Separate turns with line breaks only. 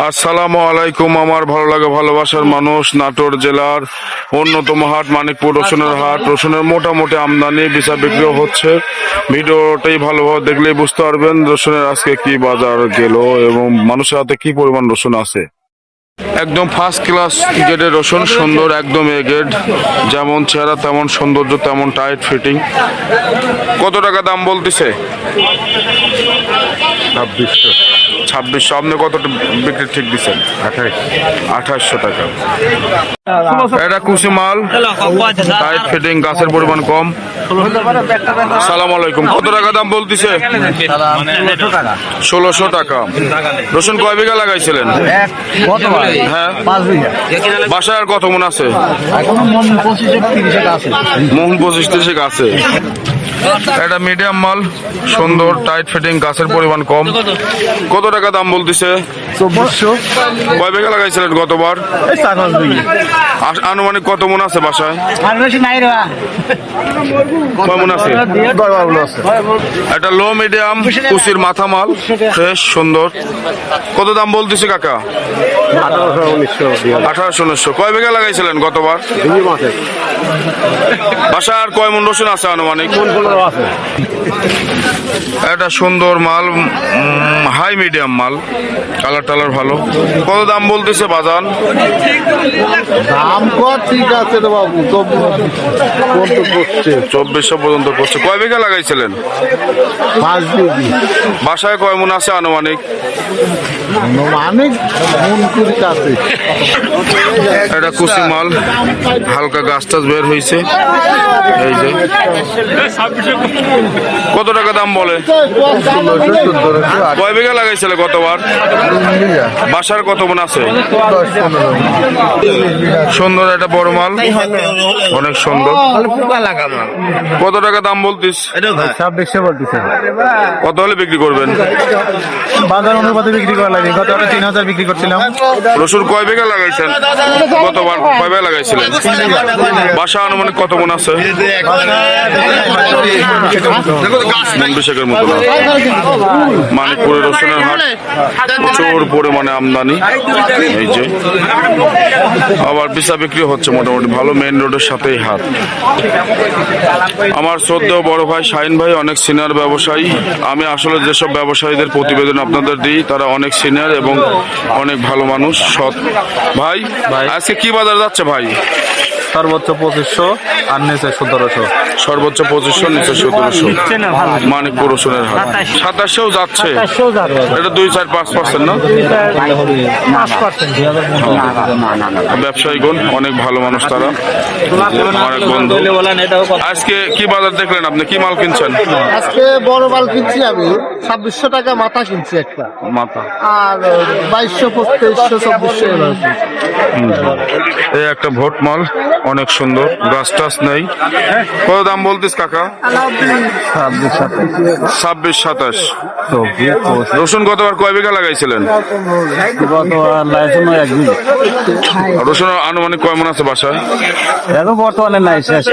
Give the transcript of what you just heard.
আসসালামু আলাইকুম। আমার ভালো লাগে ভালোবাসার মানুষ, নাটোর জেলার অন্যতম হাট মানিকপুর রসুনের হাট। রসুনের মোটামুটি আমদানি, বেচা বিক্রিও হচ্ছে। ভিডিওটাই ভালোভাবে দেখলেই বুঝতে পারবেন রসুনের আজকে কি বাজার গেল এবং মানুষের হাতে কি পরিমাণ রসুন আছে। একদম ফার্স্ট ক্লাস গ্রেডের রসুন, সুন্দর একদম এ গ্রেড, যেমন চেহারা তেমন সৌন্দর্য, তেমন টাইট ফিটিং। কত টাকা দাম বলতেছে? 2600। আপনি কত বিক্রি ঠিক দিচ্ছেন? 2800 টাকা। এটা কুচি মাল, টাইট ফিটিং, গাছের পরিমাণ কম। সালাম আলাইকুম। কত টাকা দাম বলতেছে? 1600 টাকা। রসুন কয় বিঘা লাগাইছিলেন? হ্যাঁ, বাসায় আর কত মন আছে? মোহন 25-30 আছে। এটা মিডিয়াম মাল, সুন্দর টাইট ফিটিং, গাছের পরিমাণ কম। কত টাকা দাম বলতেছে?
2400।
কয় বিঘা লাগাইছিলেন গতবার? আনুমানিক কত মন আছে বাসায়? কয় মন আছে? এটা লো মিডিয়াম কুচির মাথা মাল, ফ্রেশ সুন্দর। কত দাম বলতেছে কাকা? 1800-1900। কয় বিঘা লাগাইছিলেন গতবার? বাসায় আর কয় মন রসুন আছে আনুমানিক? এটা সুন্দর মাল, হাই মিডিয়াম মাল, কালার টালার ভালো। কত দাম বলতেছে বাজান?
দাম কত ঠিক আছে রে বাবু,
2400 পর্যন্ত করছে। কয় বিঘা লাগাইছিলেন?
5 বিঘি।
বাসায় কয় মন আছে আনুমানিক?
অনেক মন করে আছে।
এটা কুচি মাল, হালকা গাছ টাছ বের হয়েছে। এই যে কত টাকা দাম বলে?
1600-1400।
কয় বিঘা লাগাইছিলে গতবার? বাসার কত মন আছে? সুন্দর একটা বড় মাল, অনেক সুন্দর। কত টাকা দাম বলতিস?
2600 বলতেছে।
কত হলে বিক্রি করবেন?
বাজার অনুপাতে বিক্রি করা লাগে। গত 3000 বিক্রি করছিলাম।
রসুন কয় বিঘা লাগাইছেন গতবার? কয় বিঘা লাগাইছিলেন? বাসা আনুমানিক কত মন আছে? মন 20-এর মতো না। মানিকপুরের রসুনের হাট, প্রচুর পরিমাণে আমদানি। এই যে আবার বেচা বিক্রি হচ্ছে মোটামুটি ভালো, মেইন রোডের সাথেই হাট। আমার শ্রদ্ধেয় বড় ভাই শাহিন ভাই অনেক সিনিয়র ব্যবসায়ী। আমি আসলে যেসব ব্যবসায়ীদের প্রতিবেদন আপনাদের দিই তারা অনেক সিনিয়র এবং অনেক ভালো মানুষ, সৎ। ভাই আজকে কি বাজার যাচ্ছে ভাই?
সর্বোচ্চ 2500 আর নিচে 1700।
সর্বোচ্চ 2500, নিচে 1700। মানিকপুর রসুনের হাট 2700 যাচ্ছে। এটা 2-4-5% না? ব্যবসায়ীগণ অনেক ভালো মানুষ, তারা অনেক বন্ধু। আজকে কি বাজার দেখলেন আপনি? কি মাল কিনছেন?
আজকে বড় মাল কিনছি আমি 2600 টাকা মাথা কিনছি একটা,
মাথা।
আর 2200, 2300, 2400।
এই একটা ভোট মাল, অনেক সুন্দর, গাছ টাছ নেই। কত দাম বলতিস কাকা? 26-27। রসুন গতবার কয় বিঘা লাগাইছিলেন? রসুন আনুমানিক কয় মন আছে বাসায়?
বর্তমানে নাই, শেষ।